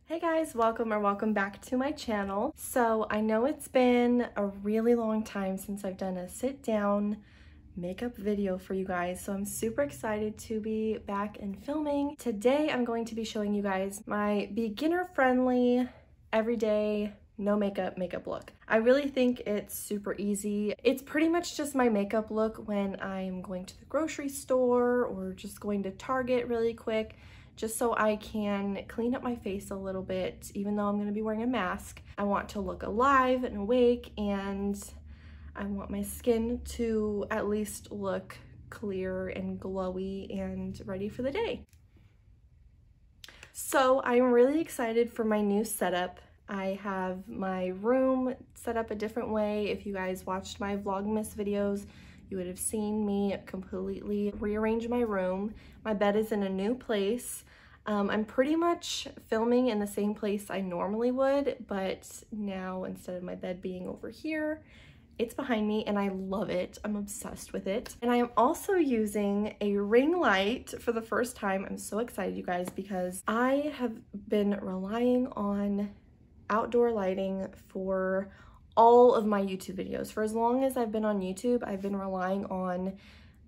Hey guys, welcome back to my channel. So I know it's been a really long time since I've done a sit down makeup video for you guys, so I'm super excited to be back and filming. Today I'm going to be showing you guys my beginner friendly everyday no makeup look. I really think it's super easy. It's pretty much just my makeup look when I'm going to the grocery store or just going to Target really quick, just so I can clean up my face a little bit. Even though I'm going to be wearing a mask, I want to look alive and awake, and I want my skin to at least look clear and glowy and ready for the day. So I'm really excited for my new setup. I have my room set up a different way. If you guys watched my Vlogmas videos, you would have seen me completely rearrange my room. My bed is in a new place. I'm pretty much filming in the same place I normally would, but now instead of my bed being over here, it's behind me and I love it. I'm obsessed with it. And I am also using a ring light for the first time. I'm so excited, you guys, because I have been relying on outdoor lighting for all of my YouTube videos. For as long as I've been on YouTube, I've been relying on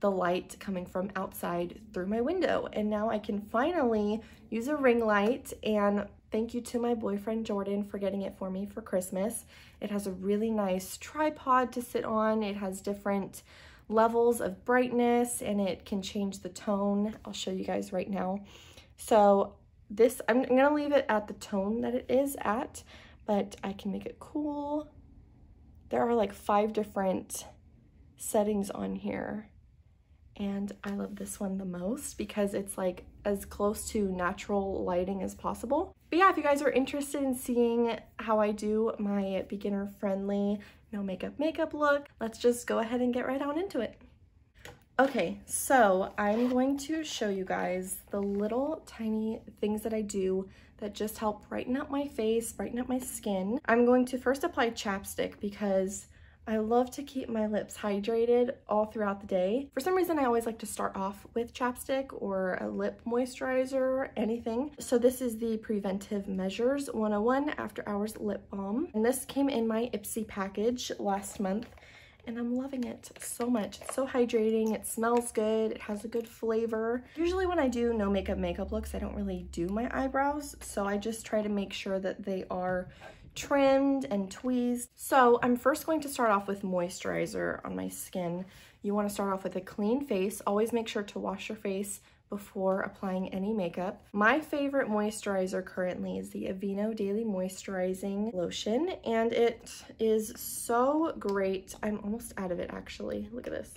the light coming from outside through my window. And now I can finally use a ring light, and thank you to my boyfriend Jordan for getting it for me for Christmas. It has a really nice tripod to sit on. It has different levels of brightness and it can change the tone. I'll show you guys right now. So this, I'm gonna leave it at the tone that it is at, but I can make it cool. There are like 5 different settings on here, and I love this one the most because it's like as close to natural lighting as possible. But yeah, if you guys are interested in seeing how I do my beginner friendly no makeup look, let's just go ahead and get right on into it. Okay, so I'm going to show you guys the little tiny things that I do that just help brighten up my face, brighten up my skin. I'm going to first apply chapstick because I love to keep my lips hydrated all throughout the day. For some reason, I always like to start off with chapstick or a lip moisturizer, anything. So this is the Preventive Measures 101 After Hours Lip Balm. And this came in my Ipsy package last month, and I'm loving it so much. It's so hydrating, it smells good, it has a good flavor. Usually when I do no makeup looks, I don't really do my eyebrows, so I just try to make sure that they are trimmed and tweezed. So I'm first going to start off with moisturizer on my skin. You want to start off with a clean face. Always make sure to wash your face before applying any makeup. My favorite moisturizer currently is the Aveeno Daily Moisturizing Lotion, and it is so great. I'm almost out of it actually. Look at this.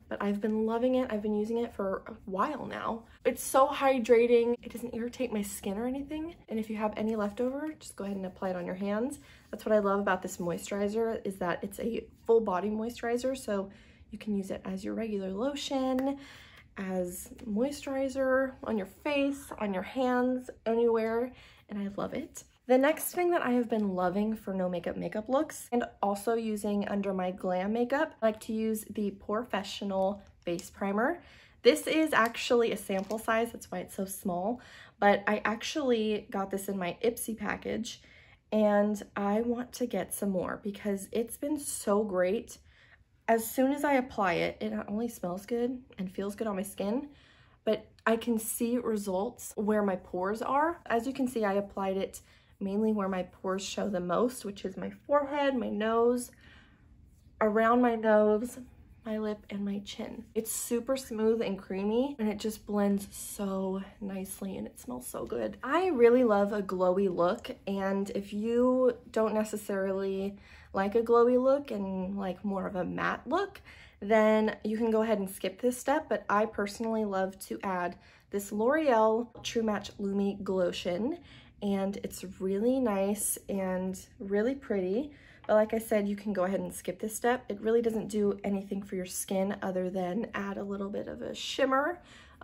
But I've been loving it. I've been using it for a while now. It's so hydrating. It doesn't irritate my skin or anything. And if you have any leftover, just go ahead and apply it on your hands. That's what I love about this moisturizer, is that it's a full body moisturizer. So you can use it as your regular lotion, as moisturizer on your face, on your hands, anywhere, and I love it. The next thing that I have been loving for no makeup looks, and also using under my glam makeup, I like to use the Porefessional Base Primer. This is actually a sample size, that's why it's so small, but I actually got this in my Ipsy package, and I want to get some more because it's been so great. As soon as I apply it, it not only smells good and feels good on my skin, but I can see results where my pores are. As you can see, I applied it mainly where my pores show the most, which is my forehead, my nose, around my nose, my lip, and my chin. It's super smooth and creamy, and it just blends so nicely, and it smells so good. I really love a glowy look, and if you don't necessarily like a glowy look and like more of a matte look, then you can go ahead and skip this step. But I personally love to add this L'Oreal True Match Lumi Glotion, and it's really nice and really pretty. But like I said, you can go ahead and skip this step. It really doesn't do anything for your skin other than add a little bit of a shimmer,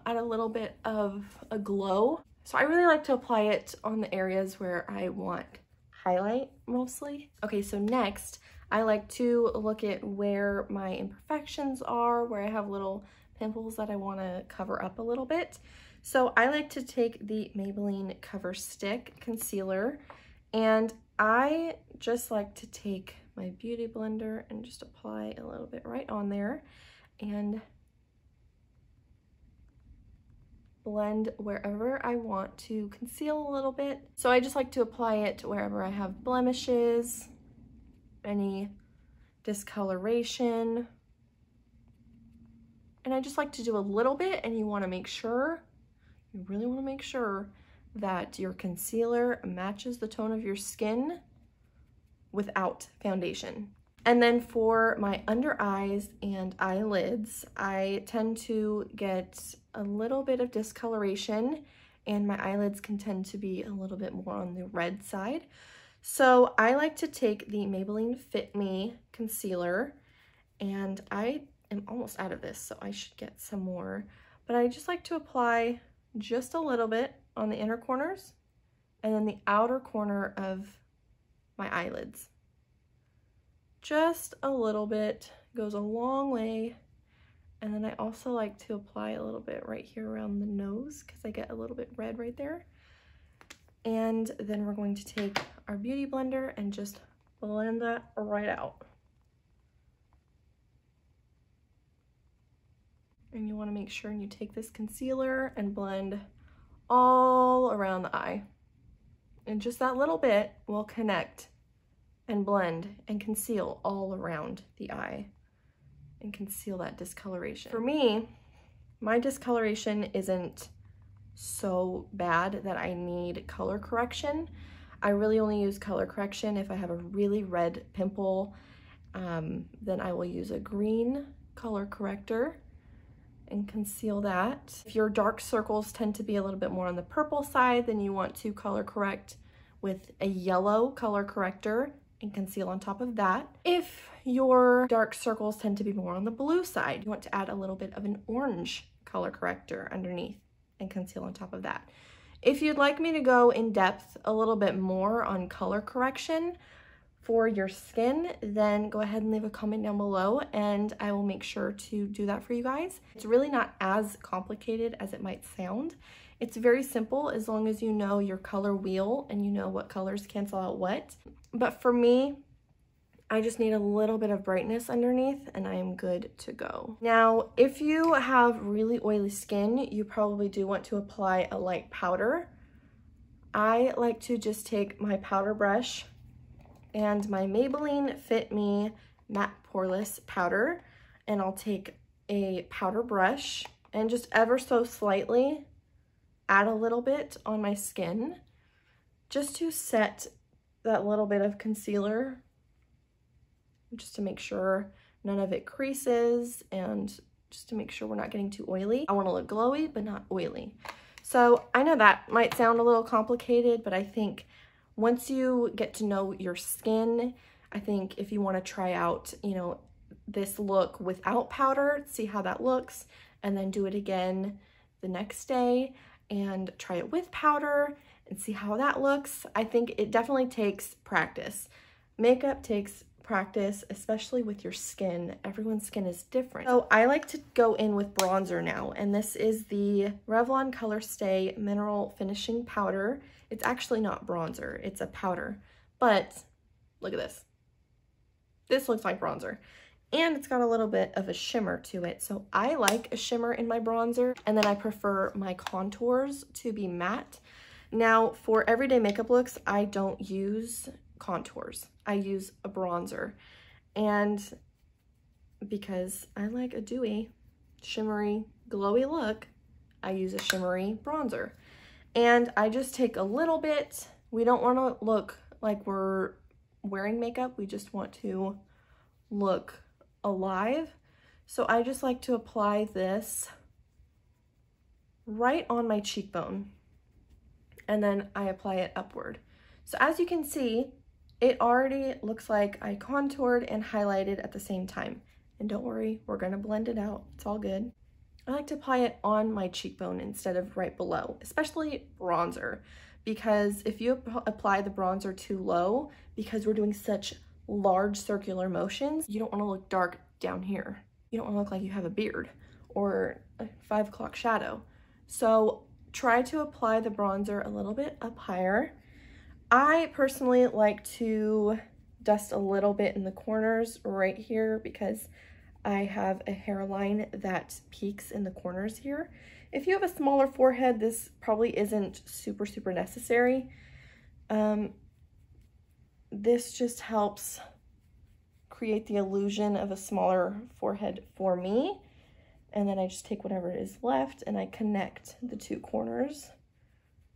add a little bit of a glow. So I really like to apply it on the areas where I want highlight mostly. Okay, so next I like to look at where my imperfections are, where I have little pimples that I want to cover up a little bit. So I like to take the Maybelline Cover Stick Concealer, and I just like to take my Beauty Blender and just apply a little bit right on there and blend wherever I want to conceal a little bit. So I just like to apply it wherever I have blemishes, any discoloration. And I just like to do a little bit, and you want to make sure, you really want to make sure that your concealer matches the tone of your skin without foundation. And then for my under eyes and eyelids, I tend to get a little bit of discoloration, and my eyelids can tend to be a little bit more on the red side. So I like to take the Maybelline Fit Me concealer, and I am almost out of this, so I should get some more. But I just like to apply just a little bit on the inner corners and then the outer corner of my eyelids. Just a little bit goes a long way. And then I also like to apply a little bit right here around the nose because I get a little bit red right there. And then we're going to take our Beauty Blender and just blend that right out. And you want to make sure you take this concealer and blend all around the eye. And just that little bit will connect and blend and conceal all around the eye and conceal that discoloration. For me, my discoloration isn't so bad that I need color correction. I really only use color correction if I have a really red pimple. Then I will use a green color corrector and conceal that. If your dark circles tend to be a little bit more on the purple side, then you want to color correct with a yellow color corrector and conceal on top of that. If your dark circles tend to be more on the blue side, you want to add a little bit of an orange color corrector underneath and conceal on top of that. If you'd like me to go in depth a little bit more on color correction for your skin, then go ahead and leave a comment down below and I will make sure to do that for you guys. It's really not as complicated as it might sound. It's very simple as long as you know your color wheel and you know what colors cancel out what. But for me, I just need a little bit of brightness underneath and I am good to go. Now, if you have really oily skin, you probably do want to apply a light powder. I like to just take my powder brush and my Maybelline Fit Me Matte Poreless Powder, and I'll take a powder brush and just ever so slightly add a little bit on my skin just to set that little bit of concealer, just to make sure none of it creases and just to make sure we're not getting too oily. I want to look glowy but not oily. So I know that might sound a little complicated, but I think once you get to know your skin, I think if you want to try out, you know, this look without powder, see how that looks, and then do it again the next day and try it with powder and see how that looks. I think it definitely takes practice. Makeup takes practice, especially with your skin. Everyone's skin is different. So I like to go in with bronzer now, and this is the Revlon Color Stay Mineral Finishing Powder. It's actually not bronzer, it's a powder, but look at this. This looks like bronzer. And it's got a little bit of a shimmer to it. So I like a shimmer in my bronzer, and then I prefer my contours to be matte. Now, for everyday makeup looks, I don't use contours. I use a bronzer. And because I like a dewy, shimmery, glowy look, I use a shimmery bronzer. And I just take a little bit. We don't want to look like we're wearing makeup. We just want to look alive. So I just like to apply this right on my cheekbone, and then I apply it upward. So as you can see, it already looks like I contoured and highlighted at the same time. And don't worry, we're gonna blend it out. It's all good. I like to apply it on my cheekbone instead of right below, especially bronzer, because if you apply the bronzer too low, because we're doing such large circular motions, you don't want to look dark down here. You don't want to look like you have a beard or a 5 o'clock shadow. So try to apply the bronzer a little bit up higher. I personally like to dust a little bit in the corners right here because I have a hairline that peaks in the corners here. If you have a smaller forehead, this probably isn't super necessary. This just helps create the illusion of a smaller forehead for me. And then I just take whatever is left and I connect the two corners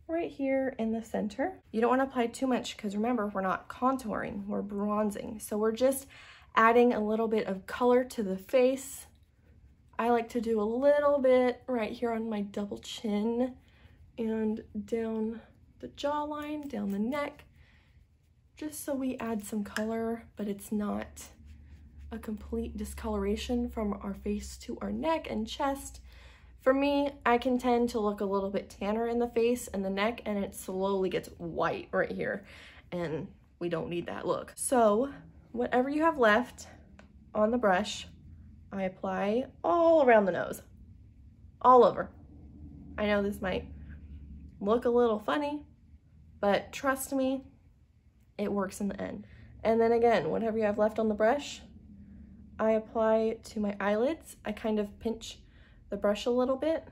right here in the center. You don't want to apply too much because remember, we're not contouring, we're bronzing. So we're just adding a little bit of color to the face. I like to do a little bit right here on my double chin and down the jawline, down the neck, just so we add some color, but it's not a complete discoloration from our face to our neck and chest. For me, I can tend to look a little bit tanner in the face and the neck, and it slowly gets white right here, and we don't need that look. So whatever you have left on the brush, I apply all around the nose, all over. I know this might look a little funny, but trust me, it works in the end. And then again, whatever you have left on the brush, I apply to my eyelids. I kind of pinch the brush a little bit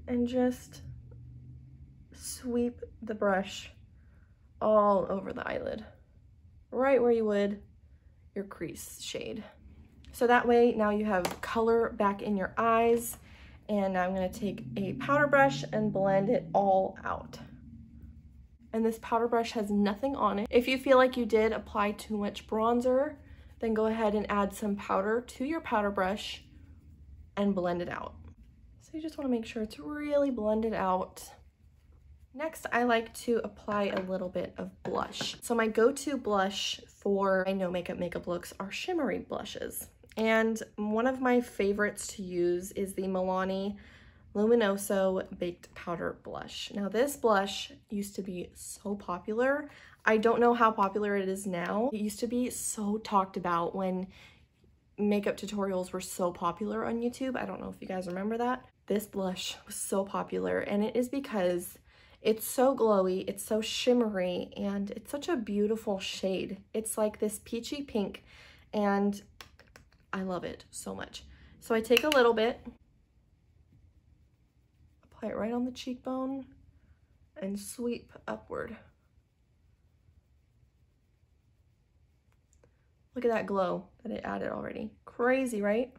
and just sweep the brush all over the eyelid, right where you would your crease shade. So that way now you have color back in your eyes. And now I'm gonna take a powder brush and blend it all out. And this powder brush has nothing on it. If you feel like you did apply too much bronzer, then go ahead and add some powder to your powder brush and blend it out. So you just wanna make sure it's really blended out. Next, I like to apply a little bit of blush. So my go-to blush for my no makeup looks are shimmery blushes. And one of my favorites to use is the Milani Luminoso Baked Powder Blush. Now this blush used to be so popular. I don't know how popular it is now. It used to be so talked about when makeup tutorials were so popular on YouTube. I don't know if you guys remember that. This blush was so popular, and it is because it's so glowy, it's so shimmery, and it's such a beautiful shade. It's like this peachy pink, and I love it so much. So I take a little bit, apply it right on the cheekbone, and sweep upward. Look at that glow that it added already. Crazy, right?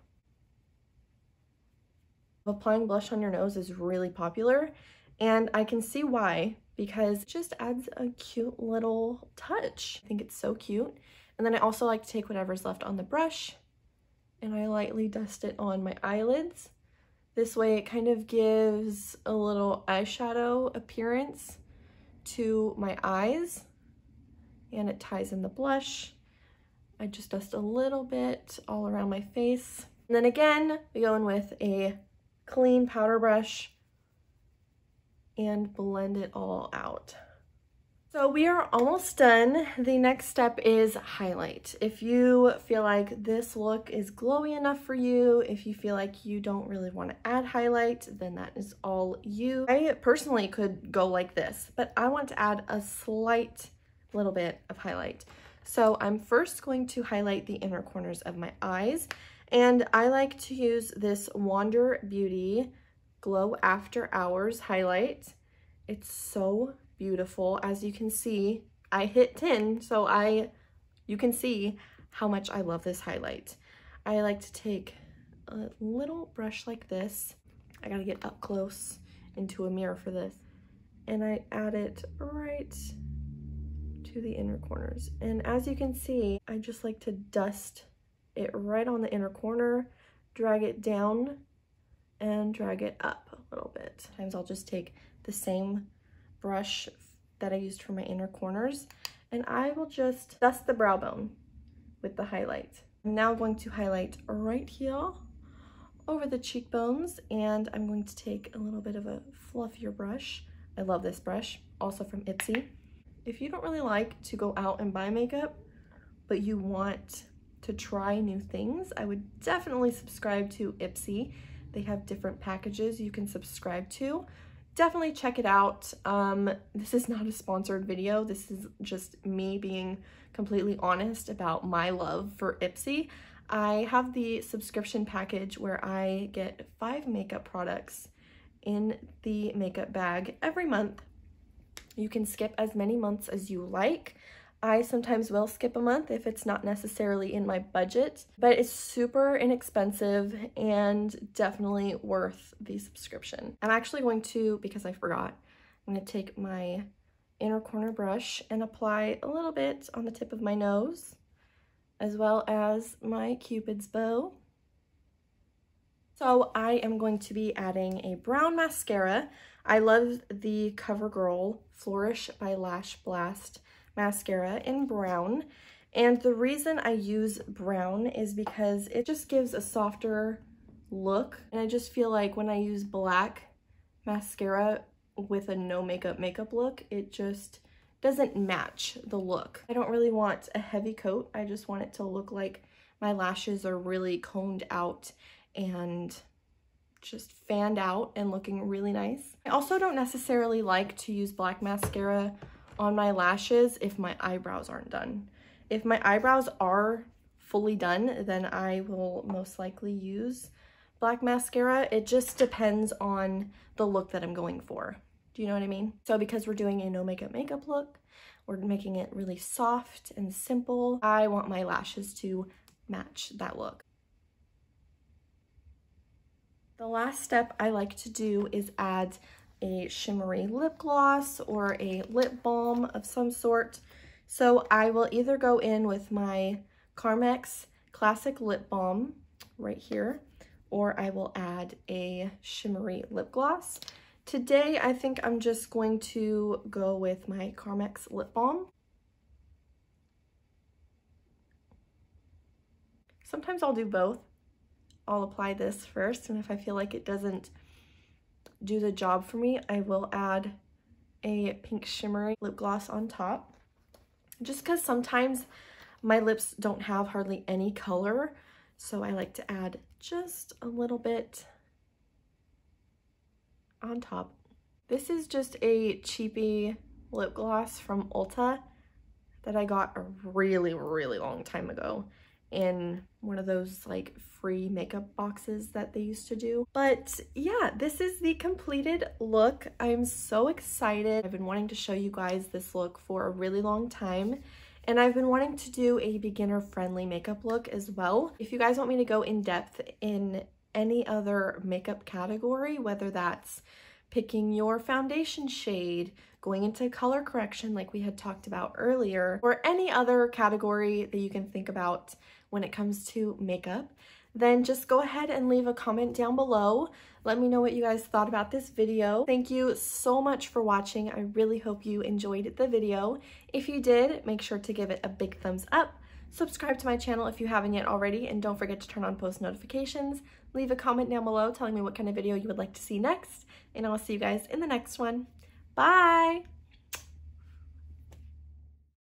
Applying blush on your nose is really popular, and I can see why, because it just adds a cute little touch. I think it's so cute. And then I also like to take whatever's left on the brush and I lightly dust it on my eyelids. This way it kind of gives a little eyeshadow appearance to my eyes, and it ties in the blush. I just dust a little bit all around my face. And then again, we go in with a clean powder brush and blend it all out. So we are almost done. The next step is highlight. If you feel like this look is glowy enough for you, if you feel like you don't really want to add highlight, then that is all you. I personally could go like this, but I want to add a slight little bit of highlight. So I'm first going to highlight the inner corners of my eyes, and I like to use this Wander Beauty Glow After Hours highlight. It's so beautiful. As you can see, I hit 10, so you can see how much I love this highlight. I like to take a little brush like this. I gotta get up close into a mirror for this. And I add it right to the inner corners. And as you can see, I just like to dust it right on the inner corner, drag it down, and drag it up a little bit. Sometimes I'll just take the same brush that I used for my inner corners, and I will just dust the brow bone with the highlight. I'm now going to highlight right here over the cheekbones, and I'm going to take a little bit of a fluffier brush. I love this brush, also from Ipsy. If you don't really like to go out and buy makeup, but you want to try new things, I would definitely subscribe to Ipsy. They have different packages you can subscribe to. Definitely check it out. This is not a sponsored video. This is just me being completely honest about my love for Ipsy. I have the subscription package where I get 5 makeup products in the makeup bag every month. You can skip as many months as you like. I sometimes will skip a month if it's not necessarily in my budget, but it's super inexpensive and definitely worth the subscription. I'm actually going to, because I forgot, I'm going to take my inner corner brush and apply a little bit on the tip of my nose, as well as my Cupid's bow. So I am going to be adding a brown mascara. I love the CoverGirl Flourish by Lash Blast mascara in brown. And the reason I use brown is because it just gives a softer look. And I just feel like when I use black mascara with a no makeup look, it just doesn't match the look. I don't really want a heavy coat. I just want it to look like my lashes are really combed out and just fanned out and looking really nice. I also don't necessarily like to use black mascara on my lashes if my eyebrows aren't done. If my eyebrows are fully done, then I will most likely use black mascara. It just depends on the look that I'm going for. Do you know what I mean? So because we're doing a no makeup look, we're making it really soft and simple, I want my lashes to match that look. The last step I like to do is add a shimmery lip gloss or a lip balm of some sort. So I will either go in with my Carmex Classic Lip Balm right here, or I will add a shimmery lip gloss. Today, I think I'm just going to go with my Carmex Lip Balm. Sometimes I'll do both. I'll apply this first, and if I feel like it doesn't do the job for me, I will add a pink shimmery lip gloss on top. Just because sometimes my lips don't have hardly any color, so I like to add just a little bit on top. This is just a cheapy lip gloss from Ulta that I got a really long time ago in one of those like free makeup boxes that they used to do. But yeah, this is the completed look. I'm so excited. I've been wanting to show you guys this look for a really long time, and I've been wanting to do a beginner friendly makeup look as well. If you guys want me to go in depth in any other makeup category, whether that's picking your foundation shade, going into color correction like we had talked about earlier, or any other category that you can think about when it comes to makeup, then just go ahead and leave a comment down below. Let me know what you guys thought about this video. Thank you so much for watching. I really hope you enjoyed the video. If you did, make sure to give it a big thumbs up. Subscribe to my channel if you haven't yet already, and don't forget to turn on post notifications. Leave a comment down below telling me what kind of video you would like to see next, and I'll see you guys in the next one. Bye!